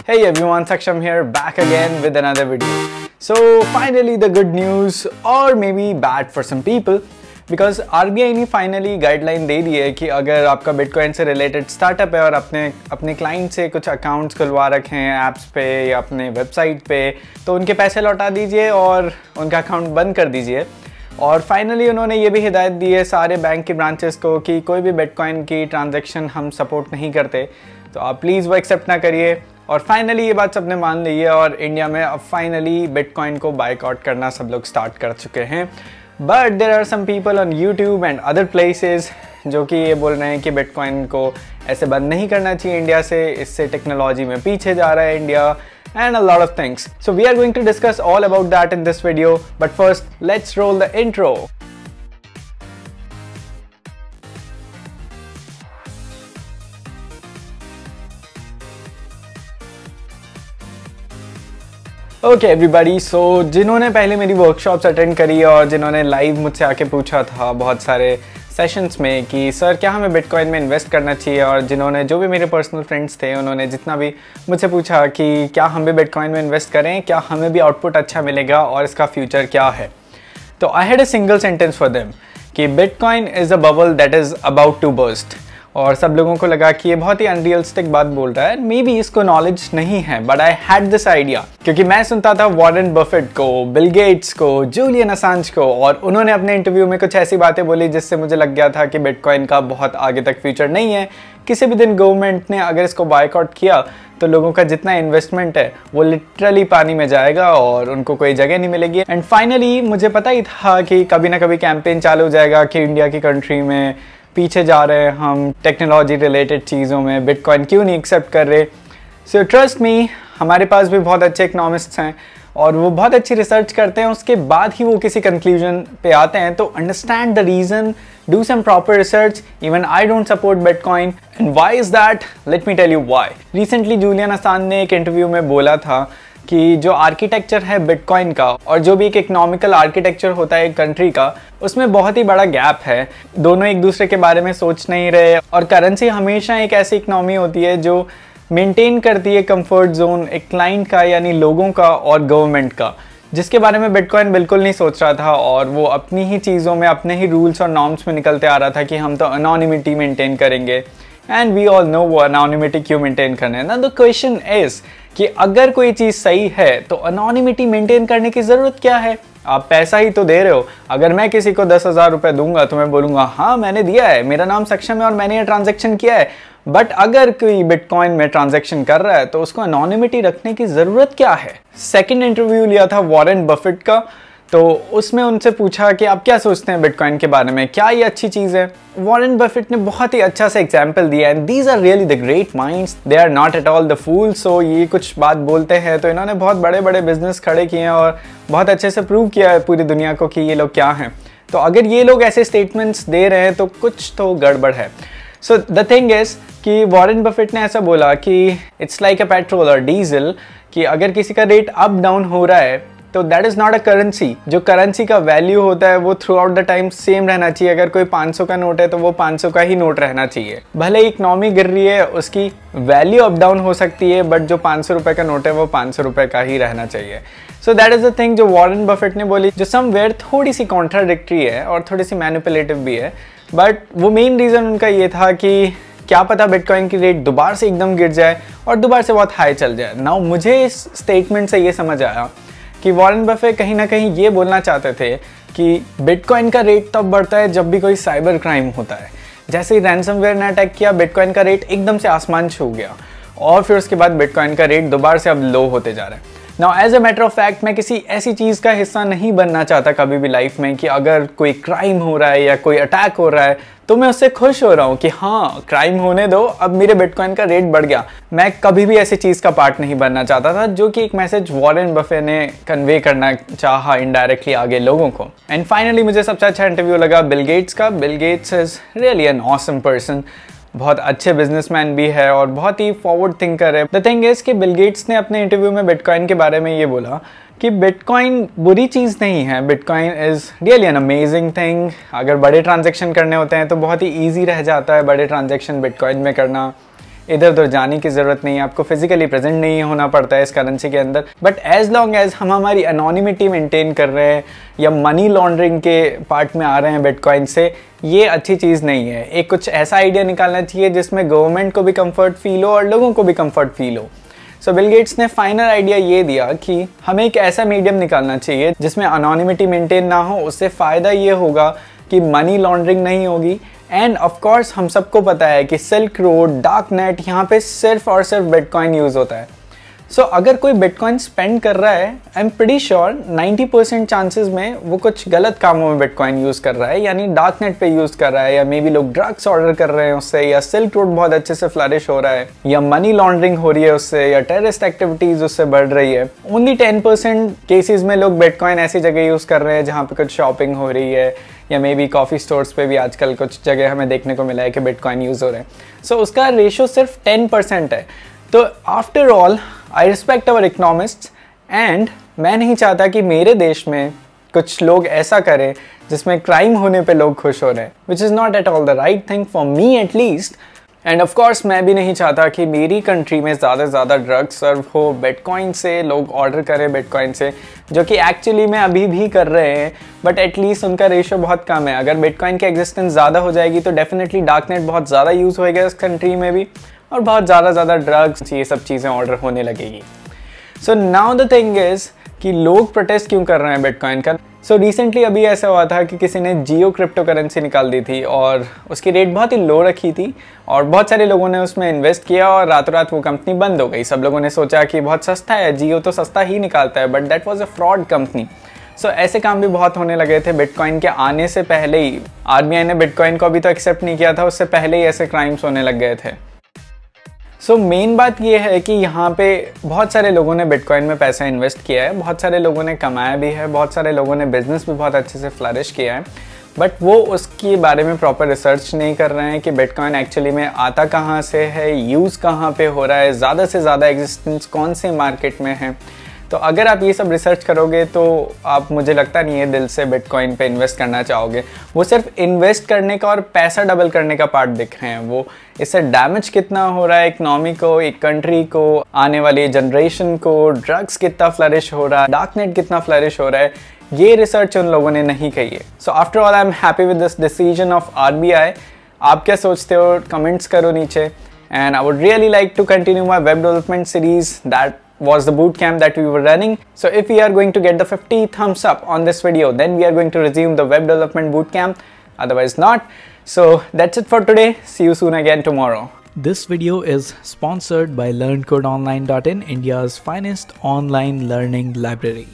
Hey everyone, Saksham here, back again with another video. So finally the good news, or maybe bad for some people, because RBI ने finally guideline दे दी है कि अगर आपका bitcoin से related startup है और अपने क्लाइंट से कुछ अकाउंट्स खुलवा रखे हैं ऐप्स पे या अपने वेबसाइट पे, तो उनके पैसे लौटा दीजिए और उनका अकाउंट बंद कर दीजिए। और फाइनली उन्होंने ये भी हिदायत दी है सारे बैंक के ब्रांचेस को कि कोई भी बिटकॉइन की ट्रांजैक्शन हम सपोर्ट नहीं करते, तो आप प्लीज़ वो एक्सेप्ट ना करिए। और फाइनली ये बात सबने मान ली है और इंडिया में अब फाइनली बिटकॉइन को बाइकआउट करना सब लोग स्टार्ट कर चुके हैं। But there are some people on YouTube and other places जो कि ये बोल रहे हैं कि बिटकॉइन को ऐसे बंद नहीं करना चाहिए इंडिया से, इससे टेक्नोलॉजी में पीछे जा रहा है India, and a lot of things. So we are going to discuss all about that in this video, but first let's roll the intro. Okay everybody, so जिन्होंने पहले मेरी वर्कशॉप्स अटेंड करी और जिन्होंने लाइव मुझसे आके पूछा था बहुत सारे सेशंस में कि सर क्या हमें बिटकॉइन में इन्वेस्ट करना चाहिए, और जिन्होंने जो भी मेरे पर्सनल फ्रेंड्स थे उन्होंने जितना भी मुझसे पूछा कि क्या हम भी बिटकॉइन में इन्वेस्ट करें, क्या हमें भी आउटपुट अच्छा मिलेगा और इसका फ्यूचर क्या है, तो I had a single sentence for them कि bitcoin is a bubble that is about to burst. और सब लोगों को लगा कि ये बहुत ही अनरियलिस्टिक बात बोल रहा है, मे बी इसको नॉलेज नहीं है, but I had this idea क्योंकि मैं सुनता था वॉरेन बफेट को, बिल गेट्स को, जूलियन असांज को, और उन्होंने अपने इंटरव्यू में कुछ ऐसी बातें बोली जिससे मुझे लग गया था कि बिटकॉइन का बहुत आगे तक फ्यूचर नहीं है। किसी भी दिन गवर्नमेंट ने अगर इसको बायकॉट किया तो लोगों का जितना इन्वेस्टमेंट है वो लिटरली पानी में जाएगा और उनको कोई जगह नहीं मिलेगी। एंड फाइनली मुझे पता ही था कि कभी ना कभी कैंपेन चालू हो जाएगा कि इंडिया की कंट्री में पीछे जा रहे हैं हम टेक्नोलॉजी रिलेटेड चीज़ों में, बिटकॉइन क्यों नहीं एक्सेप्ट कर रहे। सो ट्रस्ट मी, हमारे पास भी बहुत अच्छे इकोनॉमिस्ट्स हैं और वो बहुत अच्छी रिसर्च करते हैं, उसके बाद ही वो किसी कंक्लूजन पे आते हैं। तो understand the reason, do some proper research. Even I don't support bitcoin and why is that, let me tell you why. Recently Julian Assange ने एक इंटरव्यू में बोला था कि जो आर्किटेक्चर है बिटकॉइन का और जो भी एक इकोनॉमिकल आर्किटेक्चर होता है एक कंट्री का, उसमें बहुत ही बड़ा गैप है। दोनों एक दूसरे के बारे में सोच नहीं रहे और करेंसी हमेशा एक ऐसी इकोनॉमी होती है जो मेंटेन करती है कंफर्ट जोन एक क्लाइंट का, यानी लोगों का और गवर्नमेंट का, जिसके बारे में बिटकॉइन बिल्कुल नहीं सोच रहा था और वो अपनी ही चीज़ों में अपने ही रूल्स और नॉर्म्स में निकलते आ रहा था कि हम तो अनोनिमिटी मेंटेन करेंगे। एंड वी ऑल नो वो अनोनिमिटी क्यों मेंटेन करना है ना। द क्वेश्चन इज कि अगर कोई चीज़ सही है तो अनोनिमिटी मेंटेन करने की ज़रूरत क्या है। आप पैसा ही तो दे रहे हो। अगर मैं किसी को 10,000 रुपये दूंगा तो मैं बोलूँगा हाँ मैंने दिया है, मेरा नाम सक्षम है और मैंने ये ट्रांजैक्शन किया है। बट अगर कोई बिटकॉइन में ट्रांजैक्शन कर रहा है तो उसको अनोनिमिटी रखने की ज़रूरत क्या है। सेकंड इंटरव्यू लिया था वॉरेन बफेट का, तो उसमें उनसे पूछा कि आप क्या सोचते हैं बिटकॉइन के बारे में, क्या ये अच्छी चीज़ है। वॉरेन बफेट ने बहुत ही अच्छा सा एग्जाम्पल दिया and these are really the great minds, they are not at all the fool. So ये कुछ बात बोलते हैं तो इन्होंने बहुत बड़े बड़े बिजनेस खड़े किए हैं और बहुत अच्छे से प्रूव किया है पूरी दुनिया को कि ये लोग क्या हैं। तो अगर ये लोग ऐसे स्टेटमेंट्स दे रहे हैं तो कुछ तो गड़बड़ है। सो द थिंग इज कि वॉरेन बफेट ने ऐसा बोला कि इट्स लाइक अ पेट्रोल और डीजल, कि अगर किसी का रेट अप डाउन हो रहा है तो that is not a currency. जो करेंसी का वैल्यू होता है वो through out the time same रहना चाहिए। अगर कोई 500 का नोट है तो वो 500 का ही नोट रहना चाहिए। भले इकनॉमी गिर रही है, उसकी वैल्यू अप डाउन हो सकती है, बट जो 500 रुपये का नोट है वो 500 रुपये का ही रहना चाहिए। So that is the thing जो वॉरेन बफेट ने बोली, जो समवेयर थोड़ी सी कॉन्ट्राडिक्टरी है और थोड़ी सी मैनिपुलेटिव भी है। बट वो मेन रीज़न उनका ये था कि क्या पता बिटकॉइन की रेट दोबारा से एकदम गिर जाए और दोबारा से बहुत हाई चल जाए। नाउ मुझे इस स्टेटमेंट से ये समझ आया कि वॉरेन बफेट कहीं ना कहीं ये बोलना चाहते थे कि बिटकॉइन का रेट तब बढ़ता है जब भी कोई साइबर क्राइम होता है। जैसे ही रैंसमवेयर ने अटैक किया, बिटकॉइन का रेट एकदम से आसमान छू गया और फिर उसके बाद बिटकॉइन का रेट दोबारा से अब लो होते जा रहा है। Now as a matter of fact, मैं किसी ऐसी चीज़ का हिस्सा नहीं बनना चाहता कभी भी लाइफ में कि अगर कोई क्राइम हो रहा है या कोई अटैक हो रहा है तो मैं उससे खुश हो रहा हूँ कि हाँ क्राइम होने दो, अब मेरे बिटकॉइन का रेट बढ़ गया। मैं कभी भी ऐसी चीज़ का पार्ट नहीं बनना चाहता था, जो कि एक मैसेज वॉरेन बफेट ने कन्वे करना चाहा इनडायरेक्टली आगे लोगों को। एंड फाइनली मुझे सबसे अच्छा इंटरव्यू लगा बिल गेट्स का। Bill Gates is really an awesome person, बहुत अच्छे बिजनेसमैन भी है और बहुत ही फॉरवर्ड थिंकर है। द थिंग इज कि बिल गेट्स ने अपने इंटरव्यू में बिटकॉइन के बारे में ये बोला कि बिटकॉइन बुरी चीज़ नहीं है, bitcoin is really an amazing thing. अगर बड़े ट्रांजैक्शन करने होते हैं तो बहुत ही ईजी रह जाता है बड़े ट्रांजैक्शन बिटकॉइन में करना। इधर उधर जाने की ज़रूरत नहीं है, आपको फिजिकली प्रेजेंट नहीं होना पड़ता है इस करेंसी के अंदर। बट एज लॉन्ग एज हम हमारी अनोनिमिटी मेंटेन कर रहे हैं या मनी लॉन्ड्रिंग के पार्ट में आ रहे हैं बिटकॉइन से, ये अच्छी चीज़ नहीं है। एक कुछ ऐसा आइडिया निकालना चाहिए जिसमें गवर्नमेंट को भी कंफर्ट फील हो और लोगों को भी कंफर्ट फील हो। सो बिल गेट्स ने फाइनल आइडिया ये दिया कि हमें एक ऐसा मीडियम निकालना चाहिए जिसमें अनोनिमिटी मेंटेन ना हो। उससे फ़ायदा ये होगा कि मनी लॉन्ड्रिंग नहीं होगी। एंड ऑफ कोर्स हम सबको पता है कि सिल्क रोड, डार्क नेट, यहाँ पे सिर्फ और सिर्फ बिटकॉइन यूज़ होता है। सो अगर कोई बिटकॉइन स्पेंड कर रहा है, I am pretty sure 90% chances में वो कुछ गलत कामों में बिटकॉइन यूज़ कर रहा है, यानी डार्क नेट पे यूज़ कर रहा है, या मे बी लोग ड्रग्स ऑर्डर कर रहे हैं उससे, या सिल्क रोड बहुत अच्छे से फ्लरिश हो रहा है, या मनी लॉन्ड्रिंग हो रही है उससे, या टेररिस्ट एक्टिविटीज़ उससे बढ़ रही है। ओनली 10% केसेस में लोग बिटकॉइन ऐसी जगह यूज़ कर रहे हैं जहाँ पे कुछ शॉपिंग हो रही है, या मे बी कॉफ़ी स्टोर्स पे भी आजकल कुछ जगह हमें देखने को मिला है कि बिटकॉइन यूज़ हो रहे हैं। सो उसका रेशो सिर्फ 10% है। तो after all I respect our economists, and मैं नहीं चाहता कि मेरे देश में कुछ लोग ऐसा करें जिसमें क्राइम होने पे लोग खुश हो रहे हैं, which is not at all the right thing for me at least. End of course मैं भी नहीं चाहता कि मेरी कंट्री में ज़्यादा से ज़्यादा ड्रग्स सर्व हो बिटकॉइन से, लोग ऑर्डर करें बिटकॉइन से, जो कि एक्चुअली में अभी भी कर रहे हैं, बट एटलीस्ट उनका रेशो बहुत कम है। अगर बिटकॉइन की एग्जिस्टेंस ज़्यादा हो जाएगी तो डेफिनेटली डार्क नेट बहुत ज़्यादा यूज़ होएगा इस कंट्री में भी, और बहुत ज़्यादा ड्रग्स, ये सब चीज़ें ऑर्डर होने लगेगी। So now the thing is कि लोग प्रोटेस्ट क्यों कर रहे हैं बिटकॉइन का। सो रिसेंटली अभी ऐसा हुआ था कि किसी ने जियो क्रिप्टो करेंसी निकाल दी थी और उसकी रेट बहुत ही लो रखी थी, और बहुत सारे लोगों ने उसमें इन्वेस्ट किया और रातों रात वो कंपनी बंद हो गई। सब लोगों ने सोचा कि बहुत सस्ता है, जियो तो सस्ता ही निकालता है, but that was a fraud company. So ऐसे काम भी बहुत होने लगे थे बिटकॉइन के आने से पहले ही। आरबीआई ने बिटकॉइन को अभी तो एक्सेप्ट नहीं किया था, उससे पहले ही ऐसे क्राइम्स होने लग गए थे। सो मेन बात ये है कि यहाँ पे बहुत सारे लोगों ने बिटकॉइन में पैसा इन्वेस्ट किया है, बहुत सारे लोगों ने कमाया भी है, बहुत सारे लोगों ने बिजनेस भी बहुत अच्छे से फ्लरिश किया है, बट वो उसके बारे में प्रॉपर रिसर्च नहीं कर रहे हैं कि बिटकॉइन एक्चुअली में आता कहाँ से है, यूज़ कहाँ पे हो रहा है, ज़्यादा से ज़्यादा एग्जिस्टेंस कौन से मार्केट में है। तो अगर आप ये सब रिसर्च करोगे तो आप, मुझे लगता नहीं है दिल से बिटकॉइन पे इन्वेस्ट करना चाहोगे। वो सिर्फ इन्वेस्ट करने का और पैसा डबल करने का पार्ट दिख रहे हैं। वो इससे डैमेज कितना हो रहा है इकोनॉमी को, एक कंट्री को, आने वाली जनरेशन को, ड्रग्स कितना फ्लरिश हो रहा है, डार्क नेट कितना फ्लरिश हो रहा है, ये रिसर्च उन लोगों ने नहीं की है। So after all I am happy with this decision of RBI. आप क्या सोचते हो, कमेंट्स करो नीचे। And I would really like to continue my web development series that was the boot camp that we were running. So if we are going to get the 50 thumbs up on this video, then we are going to resume the web development boot camp, otherwise not. So that's it for today. See you soon again tomorrow. This video is sponsored by LearnCodeOnline.in, India's finest online learning library.